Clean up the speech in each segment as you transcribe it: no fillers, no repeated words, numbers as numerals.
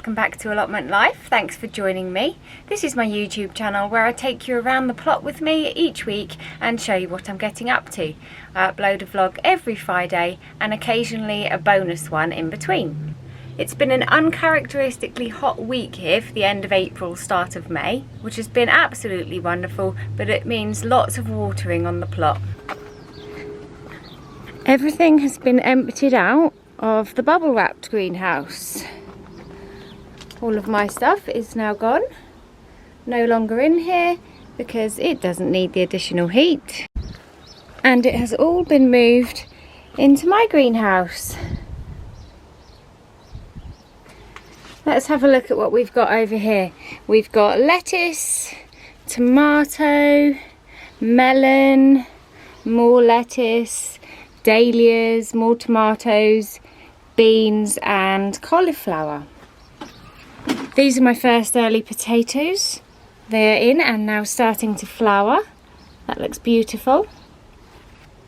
welcome back to Allotment Life. Thanks for joining me. This is my YouTube channel where I take you around the plot with me each week and show you what I'm getting up to. I upload a vlog every Friday and occasionally a bonus one in between. It's been an uncharacteristically hot week here for the end of April, start of May, which has been absolutely wonderful, but it means lots of watering on the plot. Everything has been emptied out of the bubble wrapped greenhouse. All of my stuff is now gone, no longer in here because it doesn't need the additional heat, and it has all been moved into my greenhouse. Let's have a look at what we've got over here. We've got lettuce, tomato, melon, more lettuce, dahlias, more tomatoes, beans and cauliflower. These are my first early potatoes. They are in and now starting to flower. That looks beautiful.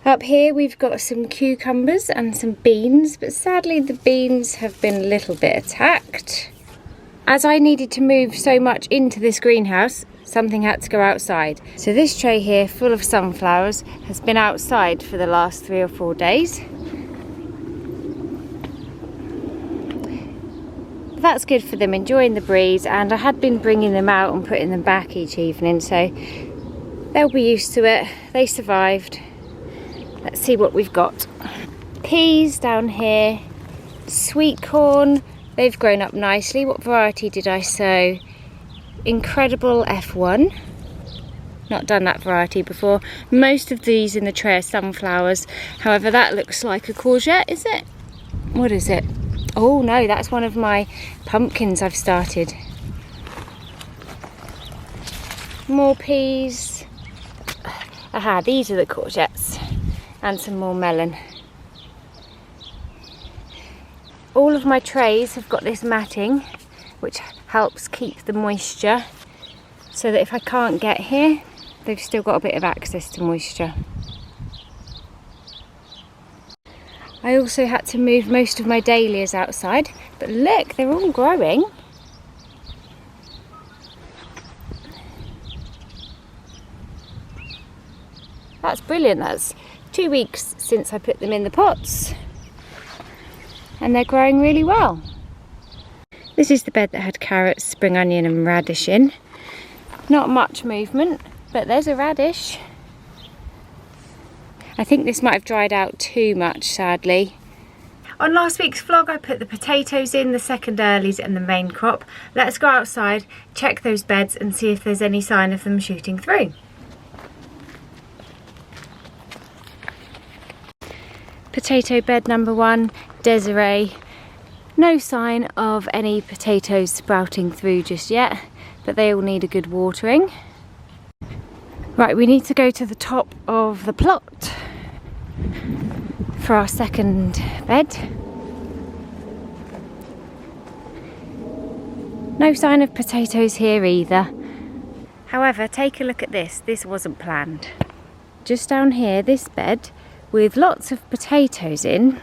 Up here we've got some cucumbers and some beans, but sadly the beans have been a little bit attacked. As I needed to move so much into this greenhouse, something had to go outside. So this tray here full of sunflowers has been outside for the last 3 or 4 days. That's good for them, enjoying the breeze, and I had been bringing them out and putting them back each evening, so they'll be used to it. They survived. Let's see what we've got. Peas down here, sweet corn, they've grown up nicely. What variety did I sow? Incredible F1. Not done that variety before. Most of these in the tray are sunflowers. However, that looks like a courgette, is it? What is it? Oh no, that's one of my pumpkins I've started. More peas. Aha, these are the courgettes. And some more melon. All of my trays have got this matting, which helps keep the moisture, so that if I can't get here, they've still got a bit of access to moisture. I also had to move most of my dahlias outside, but look, they're all growing. That's brilliant. That's 2 weeks since I put them in the pots, and they're growing really well. This is the bed that had carrots, spring onion and radish in. Not much movement, but there's a radish. I think this might have dried out too much, sadly. On last week's vlog I put the potatoes in, the second earlies and the main crop. Let's go outside, check those beds and see if there's any sign of them shooting through. Potato bed number 1, Desiree. No sign of any potatoes sprouting through just yet, but they all need a good watering. Right, we need to go to the top of the plot for our second bed. No sign of potatoes here either. However, take a look at this. This wasn't planned. Just down here, this bed with lots of potatoes in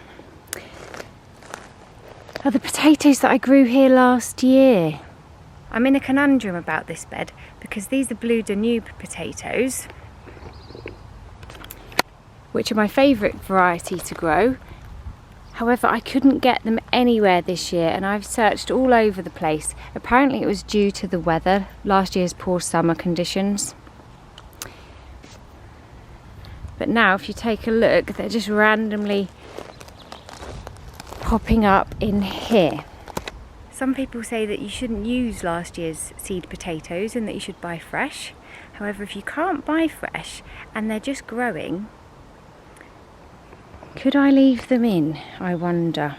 are the potatoes that I grew here last year. I'm in a conundrum about this bed because these are blue Danube potatoes, which are my favourite variety to grow. However, I couldn't get them anywhere this year and I've searched all over the place. Apparently it was due to the weather, last year's poor summer conditions. But now if you take a look, they're just randomly popping up in here. Some people say that you shouldn't use last year's seed potatoes and that you should buy fresh. However, if you can't buy fresh and they're just growing, could I leave them in, I wonder?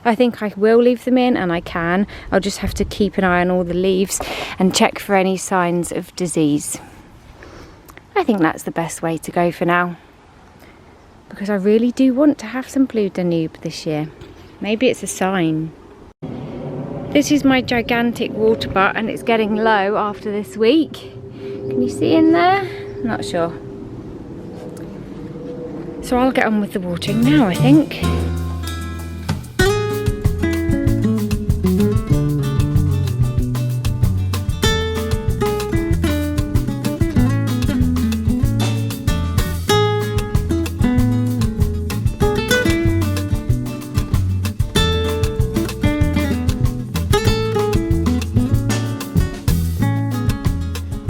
I think I will leave them in, and I can. I'll just have to keep an eye on all the leaves and check for any signs of disease. I think that's the best way to go for now, because I really do want to have some blue Danube this year. Maybe it's a sign. This is my gigantic water butt and it's getting low after this week. Can you see in there? Not sure. So I'll get on with the watering now, I think.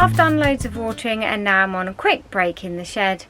I've done loads of watering and now I'm on a quick break in the shed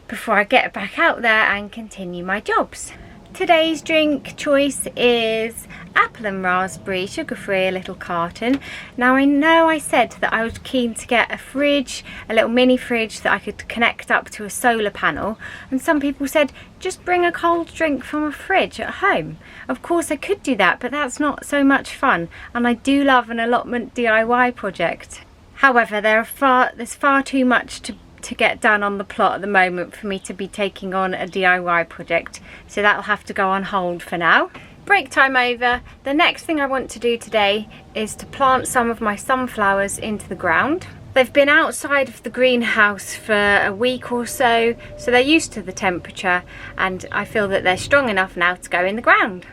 before I get back out there and continue my jobs. Today's drink choice is apple and raspberry, sugar-free, a little carton. Now I know I said that I was keen to get a fridge, a little mini fridge that I could connect up to a solar panel, and some people said just bring a cold drink from a fridge at home. Of course I could do that, but that's not so much fun, and I do love an allotment DIY project. However, there's far too much to get done on the plot at the moment for me to be taking on a DIY project, so that'll have to go on hold for now. Break time over. The next thing I want to do today is to plant some of my sunflowers into the ground. They've been outside of the greenhouse for a week or so, so they're used to the temperature, and I feel that they're strong enough now to go in the ground.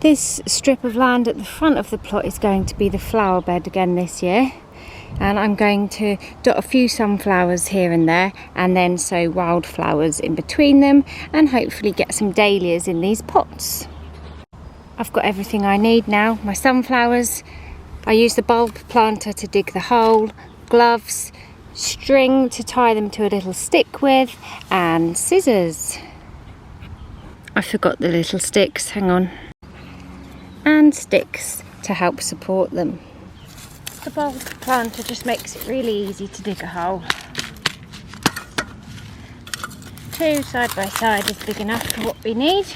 This strip of land at the front of the plot is going to be the flower bed again this year. And I'm going to dot a few sunflowers here and there, and then sow wildflowers in between them, and hopefully get some dahlias in these pots. I've got everything I need now. My sunflowers, I use the bulb planter to dig the hole, gloves, string to tie them to a little stick with, and scissors. I forgot the little sticks, hang on. And sticks to help support them. The bulb planter just makes it really easy to dig a hole. 2 side by side is big enough for what we need.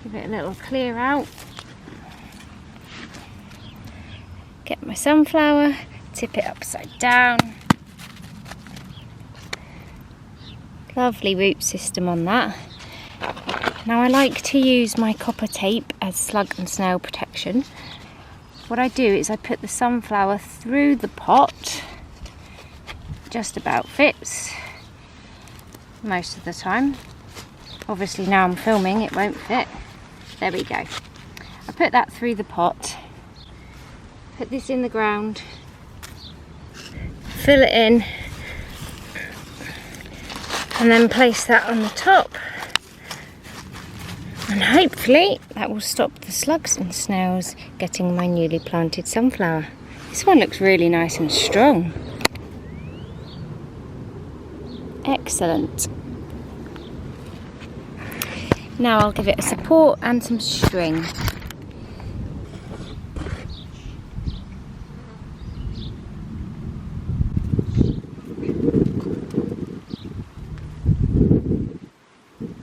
Give it a little clear out. Get my sunflower, tip it upside down. Lovely root system on that. Now I like to use my copper tape as slug and snail protection. What I do is I put the sunflower through the pot, just about fits most of the time. Obviously now I'm filming, it won't fit. There we go. I put that through the pot, put this in the ground, fill it in, and then place that on the top. And hopefully that will stop the slugs and snails getting my newly planted sunflower. This one looks really nice and strong. Excellent. Now I'll give it a support and some string.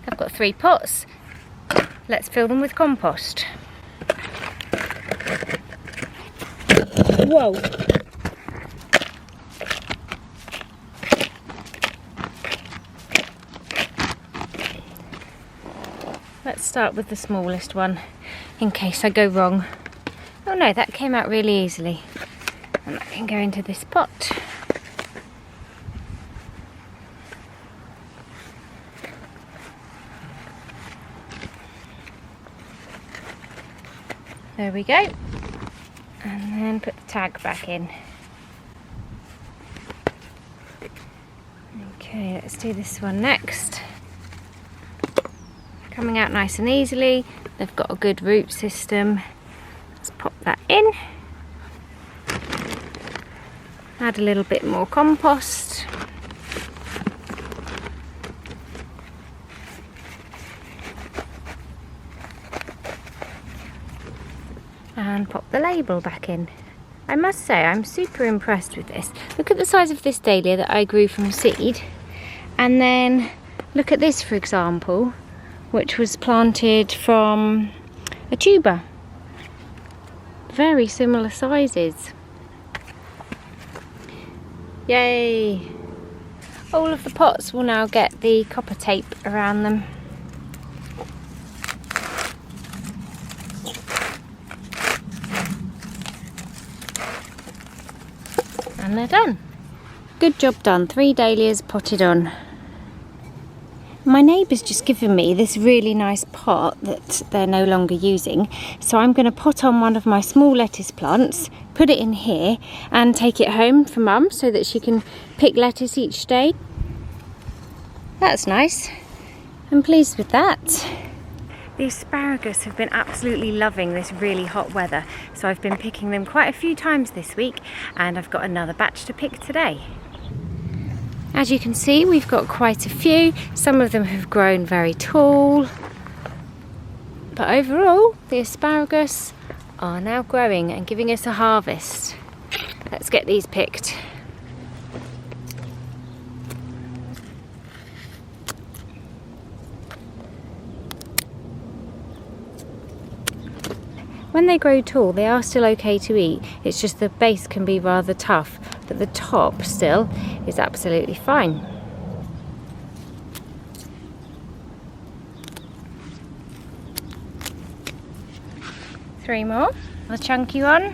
I've got 3 pots. Let's fill them with compost. Whoa! Let's start with the smallest one, in case I go wrong. Oh no, that came out really easily. And that can go into this pot. There we go, and then put the tag back in. Okay, let's do this one next. Coming out nice and easily, they've got a good root system. Let's pop that in. Add a little bit more compost. And pop the label back in. I must say I'm super impressed with this. Look at the size of this dahlia that I grew from seed, and then look at this, for example, which was planted from a tuber. Very similar sizes. Yay! All of the pots will now get the copper tape around them. And they're done. Good job done. 3 dahlias potted on. My neighbour's just given me this really nice pot that they're no longer using, so I'm going to pot on one of my small lettuce plants, put it in here and take it home for Mum so that she can pick lettuce each day. That's nice. I'm pleased with that. The asparagus have been absolutely loving this really hot weather, so I've been picking them quite a few times this week, and I've got another batch to pick today. As you can see, we've got quite a few. Some of them have grown very tall, but overall the asparagus are now growing and giving us a harvest. Let's get these picked. When they grow tall, they are still okay to eat. It's just the base can be rather tough, but the top still is absolutely fine. Three more, a chunky one.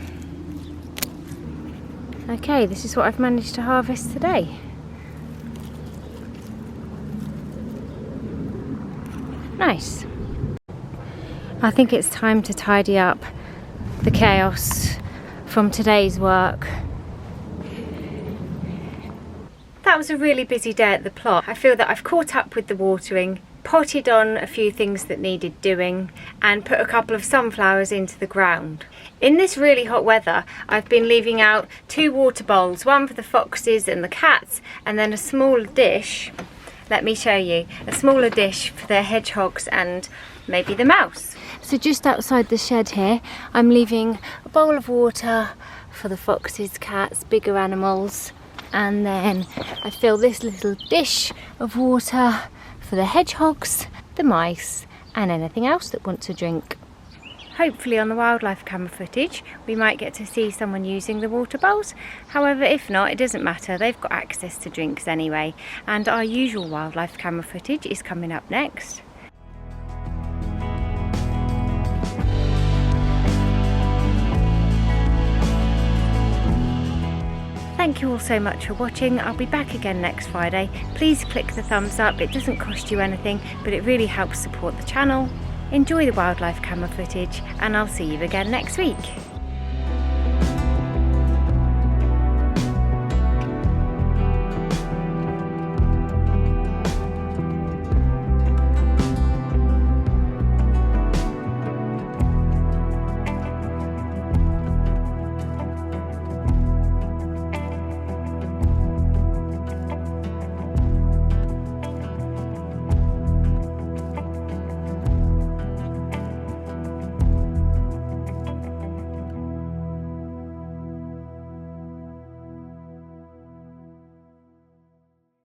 Okay, this is what I've managed to harvest today. Nice. I think it's time to tidy up the chaos from today's work. That was a really busy day at the plot. I feel that I've caught up with the watering, potted on a few things that needed doing, and put a couple of sunflowers into the ground. In this really hot weather, I've been leaving out 2 water bowls, one for the foxes and the cats, and then a smaller dish. Let me show you, a smaller dish for the hedgehogs and maybe the mouse. So just outside the shed here, I'm leaving a bowl of water for the foxes, cats, bigger animals, and then I fill this little dish of water for the hedgehogs, the mice, and anything else that wants a drink. Hopefully on the wildlife camera footage we might get to see someone using the water bowls. However, if not, it doesn't matter, they've got access to drinks anyway, and our usual wildlife camera footage is coming up next. Thank you all so much for watching. I'll be back again next Friday. Please click the thumbs up, it doesn't cost you anything, but it really helps support the channel. Enjoy the wildlife camera footage, and I'll see you again next week.